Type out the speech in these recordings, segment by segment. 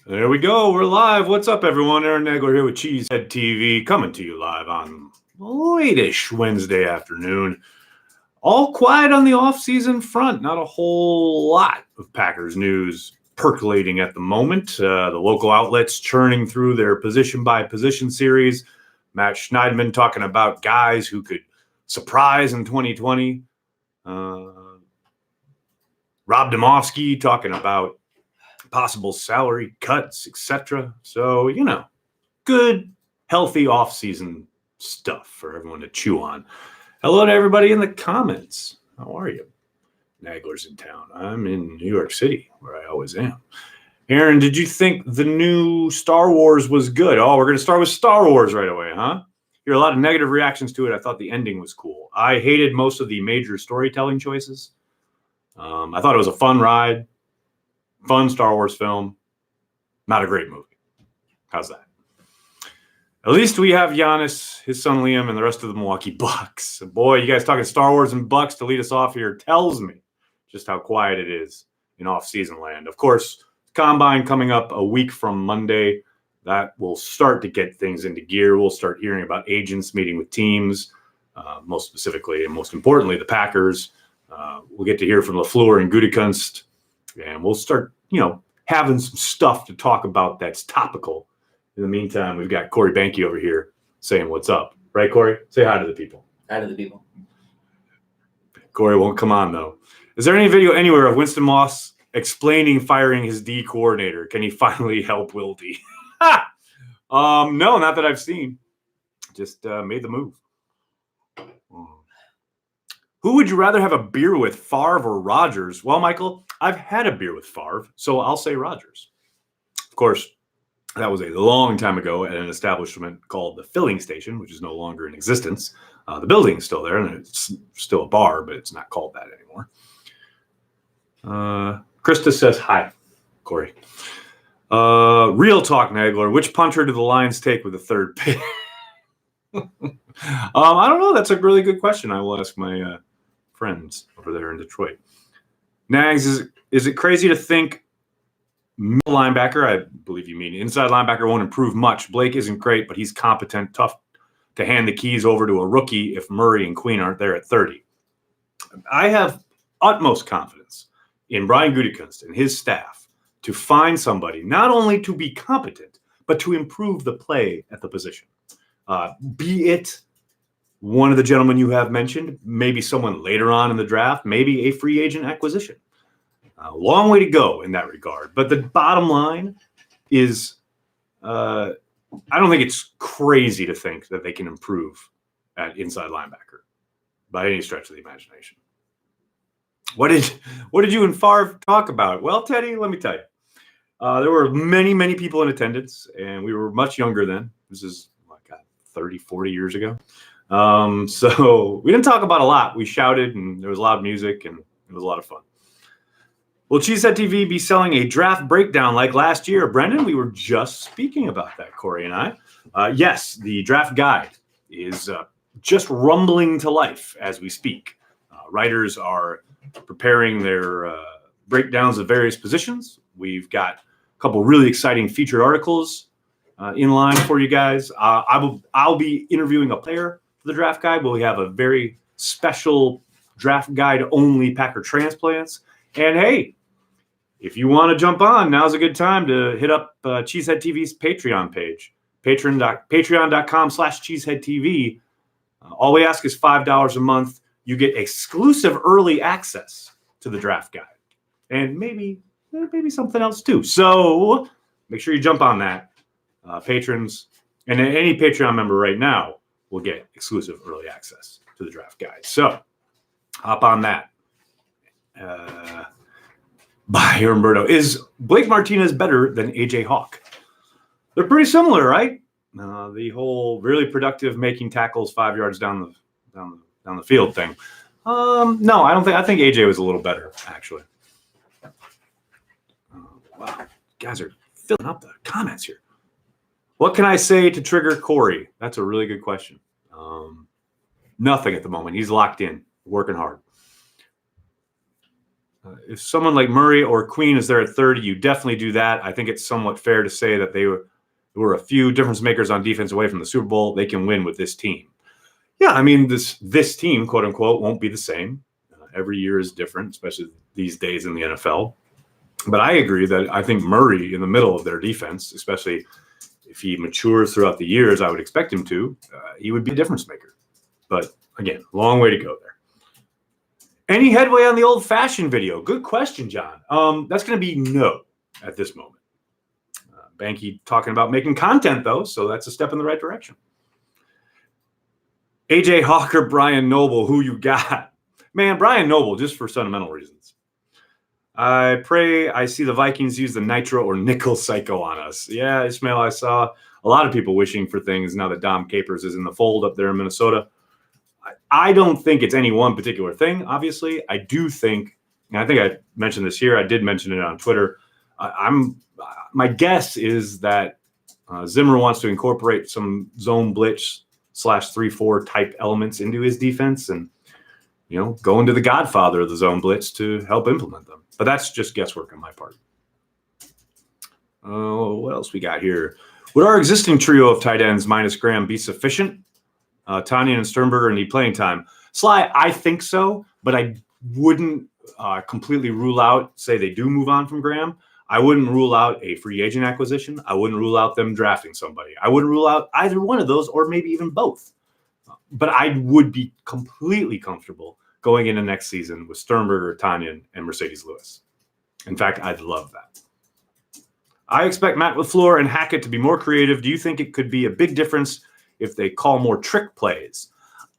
There we go. We're live. What's up, everyone? Aaron Nagler here with Cheesehead TV, coming to you live on late-ish Wednesday afternoon. All quiet on the offseason front. Not a whole lot of Packers news percolating at the moment. The local outlets churning through their position-by-position series. Matt Schneidman talking about guys who could surprise in 2020. Rob Domofsky talking about possible salary cuts, etc. So, good, healthy offseason stuff for everyone to chew on. Hello to everybody in the comments. How are you? Nagler's in town. I'm in New York City, where I always am. Aaron, did you think the new Star Wars was good? Oh, we're going to start with Star Wars right away, huh? Hear a lot of negative reactions to it. I thought the ending was cool. I hated most of the major storytelling choices. I thought it was a fun ride. Fun Star Wars film. Not a great movie. How's that? At least we have Giannis, his son Liam, and the rest of the Milwaukee Bucks. Boy, you guys talking Star Wars and Bucks to lead us off here tells me just how quiet it is in off-season land. Of course, Combine coming up a week from Monday. That will start to get things into gear. We'll start hearing about agents meeting with teams, most specifically and most importantly, the Packers. We'll get to hear from LaFleur and Gutekunst. And we'll start, having some stuff to talk about that's topical. In the meantime, we've got Corey Banke over here saying what's up. Right, Corey? Say hi to the people. Hi to the people. Corey won't come on, though. Is there any video anywhere of Winston Moss explaining firing his D coordinator? Can he finally help Wildy? No, not that I've seen. Just made the move. Who would you rather have a beer with, Favre or Rodgers? Well, Michael, I've had a beer with Favre, so I'll say Rodgers. Of course, that was a long time ago at an establishment called the Filling Station, which is no longer in existence. The building is still there, and it's still a bar, but it's not called that anymore. Krista says hi, Corey. Real talk, Nagler. Which punter do the Lions take with the third pick? I don't know. That's a really good question. I will ask my friends over there in Detroit. Nags, is it crazy to think middle linebacker, I believe you mean inside linebacker, won't improve much? Blake isn't great, but he's competent, tough to hand the keys over to a rookie if Murray and Queen aren't there at 30. I have utmost confidence in Brian Gutekunst and his staff to find somebody not only to be competent, but to improve the play at the position. Be it one of the gentlemen you have mentioned, maybe someone later on in the draft, maybe a free agent acquisition. A long way to go in that regard. But the bottom line is I don't think it's crazy to think that they can improve at inside linebacker by any stretch of the imagination. What did you and Favre talk about? Well, Teddy, let me tell you. There were many, many people in attendance, and we were much younger then. This is 30, 40 years ago. So we didn't talk about a lot. We shouted, and there was loud music, and it was a lot of fun. Will Cheesehead TV be selling a draft breakdown like last year? Brendan, we were just speaking about that, Corey and I. Yes, the draft guide is just rumbling to life as we speak. Writers are preparing their breakdowns of various positions. We've got a couple really exciting featured articles in line for you guys. I'll be interviewing a player for the draft guide. We'll have a very special draft guide only Packer transplants. And hey, if you want to jump on, now's a good time to hit up Cheesehead TV's Patreon page, patreon.com/cheeseheadtv. All we ask is $5 a month. You get exclusive early access to the draft guide and maybe something else too. So make sure you jump on that. Patrons and any Patreon member right now will get exclusive early access to the draft guide. So hop on that. By Humberto. Is Blake Martinez better than AJ Hawk? They're pretty similar, right? The whole really productive making tackles 5 yards down the field thing. No, I don't think. I think AJ was a little better, actually. Wow, guys are filling up the comments here. What can I say to trigger Corey? That's a really good question. Nothing at the moment. He's locked in, working hard. If someone like Murray or Queen is there at 30, you definitely do that. I think it's somewhat fair to say that they were a few difference makers on defense away from the Super Bowl. They can win with this team. Yeah, I mean, this team, quote unquote, won't be the same. Every year is different, especially these days in the NFL. But I agree that I think Murray in the middle of their defense, especially if he matures throughout the years, I would expect him to, he would be a difference maker. But again, long way to go there. Any headway on the old-fashioned video? Good question, John. That's going to be no at this moment. Banky talking about making content, though, so that's a step in the right direction. AJ Hawker, Brian Noble, who you got? Man, Brian Noble, just for sentimental reasons. I pray I see the Vikings use the nitro or nickel psycho on us. Yeah, Ismail, I saw a lot of people wishing for things now that Dom Capers is in the fold up there in Minnesota. I don't think it's any one particular thing, obviously. I do think, and I think I mentioned this here, I did mention it on Twitter. My guess is that Zimmer wants to incorporate some zone blitz / 3-4 type elements into his defense and, go into the godfather of the zone blitz to help implement them. But that's just guesswork on my part. Oh, what else we got here? Would our existing trio of tight ends minus Graham be sufficient? Tanya and Sternberger need playing time. Sly, I think so, but I wouldn't completely rule out, say they do move on from Graham. I wouldn't rule out a free agent acquisition. I wouldn't rule out them drafting somebody. I wouldn't rule out either one of those or maybe even both. But I would be completely comfortable going into next season with Sternberger, Tanya, and Mercedes Lewis. In fact, I'd love that. I expect Matt LaFleur and Hackett to be more creative. Do you think it could be a big difference if they call more trick plays?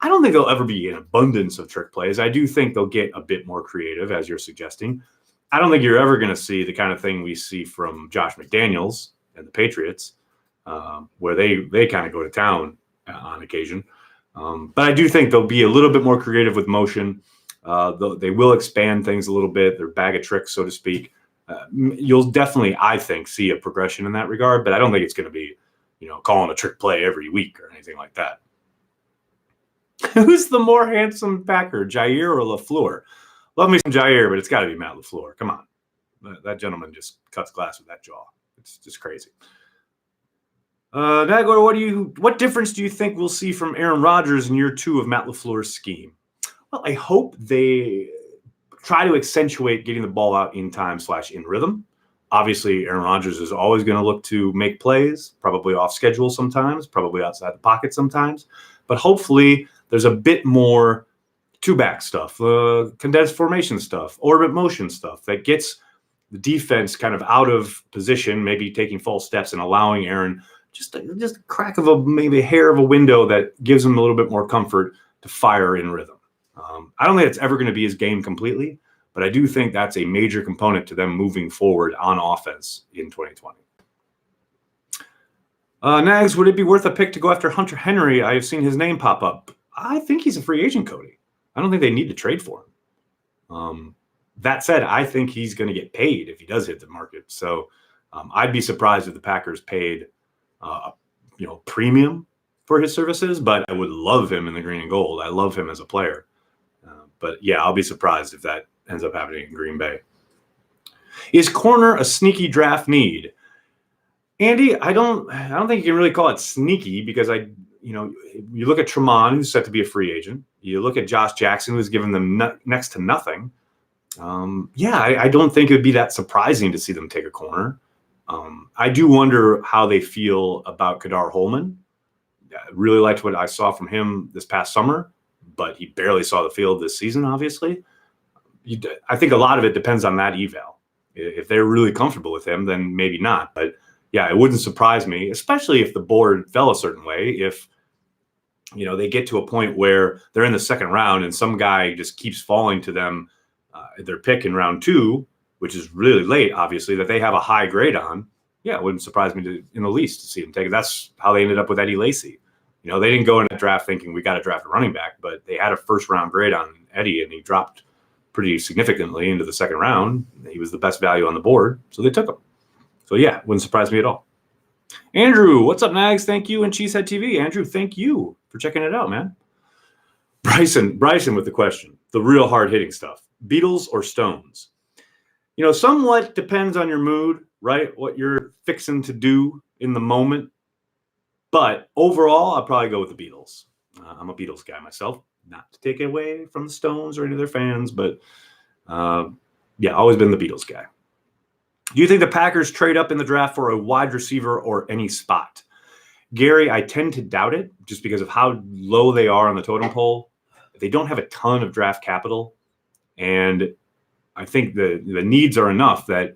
I don't think there'll ever be an abundance of trick plays. I do think they'll get a bit more creative, as you're suggesting. I don't think you're ever going to see the kind of thing we see from Josh McDaniels and the Patriots, where they kind of go to town on occasion. But I do think they'll be a little bit more creative with motion. They will expand things a little bit, their bag of tricks, so to speak. You'll definitely, I think, see a progression in that regard, but I don't think it's going to be, calling a trick play every week or anything like that. Who's the more handsome Packer, Jair or LaFleur? Love me some Jair, but it's got to be Matt LaFleur. Come on. That gentleman just cuts glass with that jaw. It's just crazy. Nagor, what difference do you think we'll see from Aaron Rodgers in year 2 of Matt LaFleur's scheme? Well, I hope they try to accentuate getting the ball out in time / in rhythm. Obviously, Aaron Rodgers is always going to look to make plays, probably off schedule sometimes, probably outside the pocket sometimes. But hopefully there's a bit more two-back stuff, condensed formation stuff, orbit motion stuff that gets the defense kind of out of position, maybe taking false steps and allowing Aaron just a crack of maybe a hair of a window that gives him a little bit more comfort to fire in rhythm. I don't think it's ever going to be his game completely, but I do think that's a major component to them moving forward on offense in 2020. Nags, would it be worth a pick to go after Hunter Henry? I have seen his name pop up. I think he's a free agent, Cody. I don't think they need to trade for him. That said, I think he's going to get paid if he does hit the market. So I'd be surprised if the Packers paid premium for his services, but I would love him in the green and gold. I love him as a player. But yeah, I'll be surprised if that ends up happening in Green Bay. Is corner a sneaky draft need? Andy, I don't think you can really call it sneaky because you look at Tremont, who's set to be a free agent. You look at Josh Jackson, who's given them next to nothing. I don't think it would be that surprising to see them take a corner. I do wonder how they feel about Kadar Holman. I really liked what I saw from him this past summer, but he barely saw the field this season, obviously. I think a lot of it depends on that eval. If they're really comfortable with him, then maybe not. But yeah, it wouldn't surprise me, especially if the board fell a certain way. If they get to a point where they're in the second round and some guy just keeps falling to them, their pick in round 2, which is really late, obviously, that they have a high grade on. Yeah, it wouldn't surprise me in the least to see them take it. That's how they ended up with Eddie Lacy. They didn't go in a draft thinking we got to draft a running back, but they had a first round grade on Eddie, and he dropped pretty significantly into the second round. He was the best value on the board, so they took him. So yeah, wouldn't surprise me at all. Andrew, what's up, Nags? Thank you, and Cheesehead TV. Andrew, thank you for checking it out, man. Bryson with the question, the real hard-hitting stuff. Beatles or Stones? somewhat depends on your mood, right? What you're fixing to do in the moment. But overall, I'll probably go with the Beatles. I'm a Beatles guy myself, not to take it away from the Stones or any of their fans, but always been the Beatles guy. Do you think the Packers trade up in the draft for a wide receiver or any spot? Gary, I tend to doubt it just because of how low they are on the totem pole. They don't have a ton of draft capital, and I think the needs are enough that,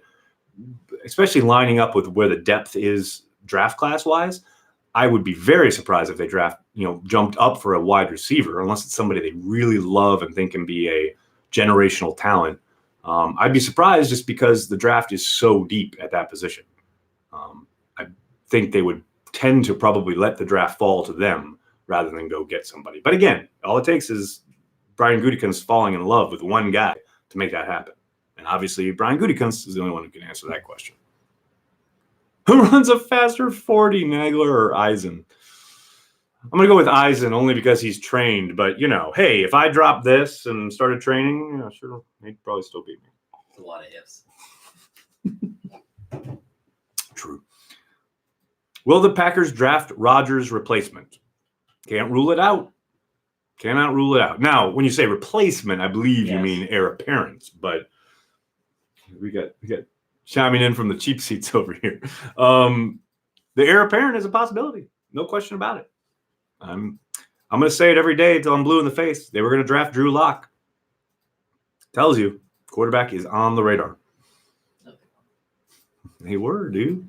especially lining up with where the depth is draft class wise, I would be very surprised if they jumped up for a wide receiver, unless it's somebody they really love and think can be a generational talent. I'd be surprised just because the draft is so deep at that position. I think they would tend to probably let the draft fall to them rather than go get somebody. But again, all it takes is Brian Gutekunst falling in love with one guy to make that happen. And obviously, Brian Gutekunst is the only one who can answer that question. Who runs a faster 40, Nagler or Eisen? I'm going to go with Eisen only because he's trained. But, hey, if I dropped this and started training, sure, he'd probably still beat me. It's a lot of ifs. True. Will the Packers draft Rodgers' replacement? Can't rule it out. Cannot rule it out. Now, when you say replacement, I believe you mean heir apparent. But we got chiming in from the cheap seats over here. The heir apparent is a possibility. No question about it. I'm going to say it every day until I'm blue in the face. They were going to draft Drew Lock. Tells you, quarterback is on the radar. They were, dude.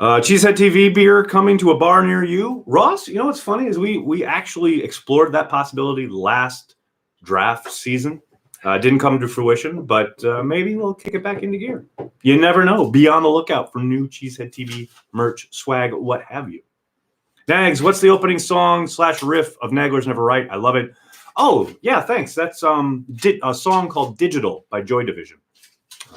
Cheesehead TV beer coming to a bar near you. Ross, what's funny is we actually explored that possibility last draft season. Didn't come to fruition, but maybe we'll kick it back into gear. You never know. Be on the lookout for new Cheesehead TV merch, swag, what have you. Nags, what's the opening song / riff of Nagler's Never Right? I love it. Oh, yeah, thanks. That's a song called Digital by Joy Division.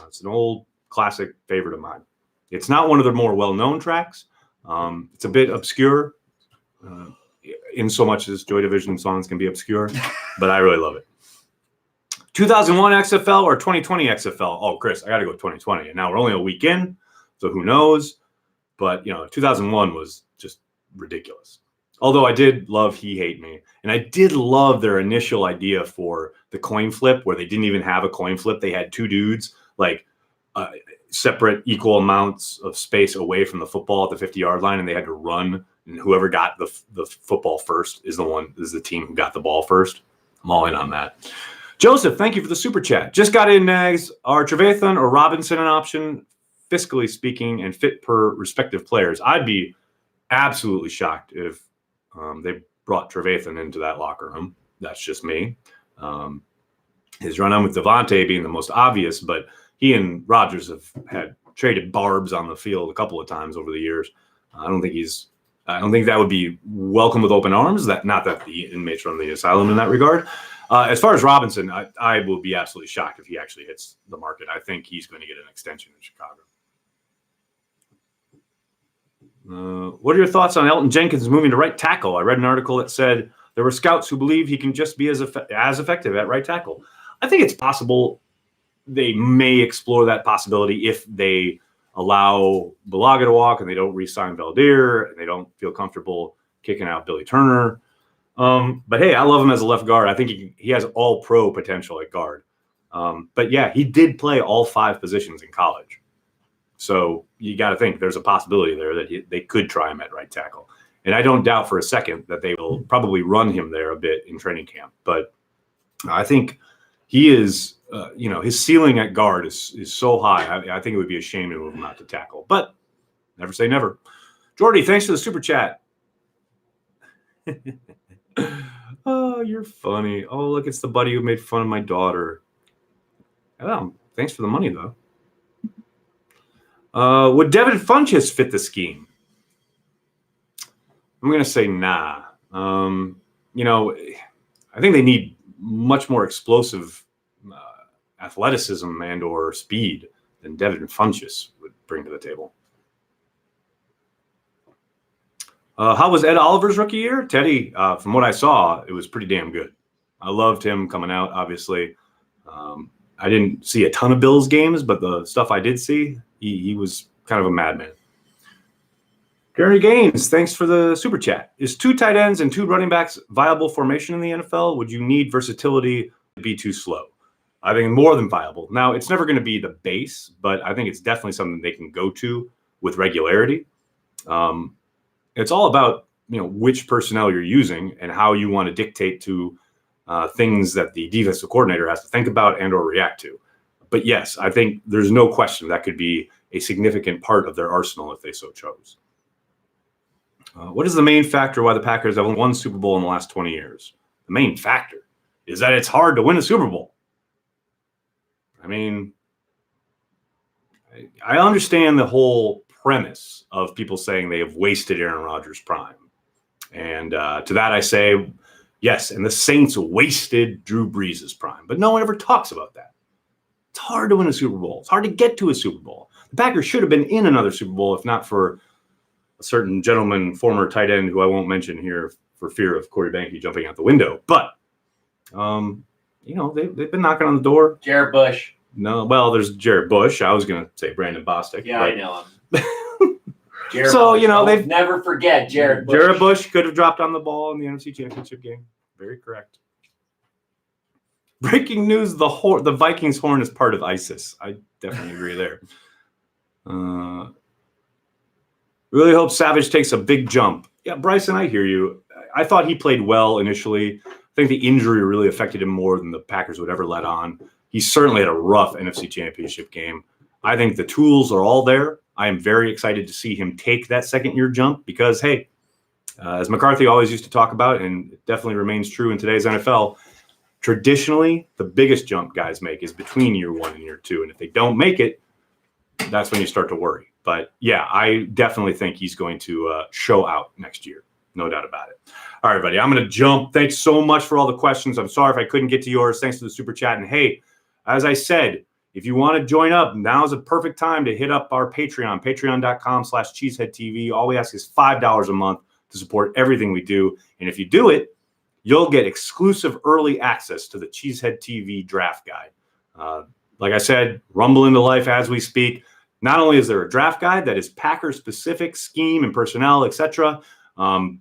It's an old classic favorite of mine. It's not one of their more well-known tracks. It's a bit obscure, in so much as Joy Division songs can be obscure, but I really love it. 2001 XFL or 2020 XFL? Oh, Chris, I got to go 2020. And now we're only a week in, so who knows? But, 2001 was just ridiculous. Although I did love He Hate Me. And I did love their initial idea for the coin flip where they didn't even have a coin flip. They had two dudes, separate equal amounts of space away from the football at the 50-yard line, and they had to run. And whoever got the football first is the team who got the ball first. I'm all in on that. Joseph, thank you for the super chat. Just got in, Nags. Are Trevathan or Robinson an option, fiscally speaking, and fit per respective players? I'd be absolutely shocked if they brought Trevathan into that locker room. That's just me. His run-on with Devontae being the most obvious, but he and Rodgers have had traded barbs on the field a couple of times over the years. I don't think that would be welcome with open arms. Not that the inmates run the asylum in that regard. As far as Robinson, I will be absolutely shocked if he actually hits the market. I think he's going to get an extension in Chicago. What are your thoughts on Elton Jenkins moving to right tackle? I read an article that said there were scouts who believe he can just be as effective at right tackle. I think it's possible they may explore that possibility if they allow Bulaga to walk and they don't re-sign Valdir and they don't feel comfortable kicking out Billy Turner. But hey, I love him as a left guard. I think he has all pro potential at guard. But yeah, he did play all 5 positions in college. So you got to think there's a possibility there that they could try him at right tackle. And I don't doubt for a second that they will probably run him there a bit in training camp. But I think he is, his ceiling at guard is so high. I think it would be a shame to move him out to tackle. But never say never. Jordy, thanks for the super chat. Oh, you're funny. Oh, look, it's the buddy who made fun of my daughter. Oh, thanks for the money, though. Would Devin Funchess fit the scheme? I'm going to say nah. I think they need much more explosive athleticism and or speed than Devin Funchess would bring to the table. How was Ed Oliver's rookie year? Teddy, from what I saw, it was pretty damn good. I loved him coming out, obviously. I didn't see a ton of Bills games, but the stuff I did see, he was kind of a madman. Gary Gaines, thanks for the super chat. Is 2 tight ends and 2 running backs viable formation in the NFL? Would you need versatility to be too slow? I think more than viable. Now, it's never going to be the base, but I think it's definitely something they can go to with regularity. It's all about which personnel you're using and how you want to dictate to things that the defensive coordinator has to think about and or react to. But yes, I think there's no question that could be a significant part of their arsenal if they so chose. What is the main factor why the Packers have only won Super Bowl in the last 20 years? The main factor is that it's hard to win a Super Bowl. I mean, I understand the whole premise of people saying they have wasted Aaron Rodgers' prime. And to that I say, yes, and the Saints wasted Drew Brees' prime. But no one ever talks about that. It's hard to win a Super Bowl. It's hard to get to a Super Bowl. The Packers should have been in another Super Bowl if not for a certain gentleman, former tight end, who I won't mention here for fear of Corey Banke jumping out the window. But, they've been knocking on the door. Jared Bush. No, well, there's Jared Bush. I was going to say Brandon Bostic. Yeah, I know him. Jared so, Bush. they've never forget Jared Bush. Jared Bush could have dropped on the ball in the NFC Championship game. Very correct. Breaking news, the Vikings horn is part of ISIS. I definitely agree there. Really hope Savage takes a big jump. Yeah, Bryson, I hear you. I thought he played well initially. I think the injury really affected him more than the Packers would ever let on. He certainly had a rough NFC Championship game. I think the tools are all there. I am very excited to see him take that second-year jump because, hey, as McCarthy always used to talk about, and it definitely remains true in today's NFL, traditionally, the biggest jump guys make is between year 1 and year 2. And if they don't make it, that's when you start to worry. But, yeah, I definitely think he's going to show out next year. No doubt about it. All right, buddy, I'm going to jump. Thanks so much for all the questions. I'm sorry if I couldn't get to yours. Thanks for the super chat. And, hey, as I said, if you want to join up, now's a perfect time to hit up our Patreon, patreon.com/cheeseheadtv. All we ask is $5 a month to support everything we do. And if you do it, you'll get exclusive early access to the Cheesehead TV draft guide. Like I said, rumble into life as we speak. Not only is there a draft guide that is Packer-specific, scheme and personnel, etc. You'll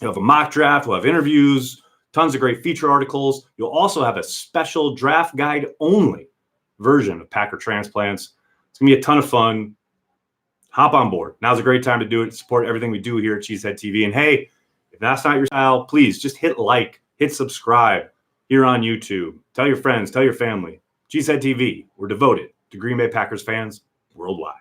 have a mock draft. We'll have interviews, tons of great feature articles. You'll also have a special draft guide only version of Packer transplants. It's going to be a ton of fun. Hop on board. Now's a great time to do it. Support everything we do here at Cheesehead TV. And hey, if that's not your style, please just hit like, hit subscribe here on YouTube. Tell your friends, tell your family. Cheesehead TV, we're devoted to Green Bay Packers fans worldwide.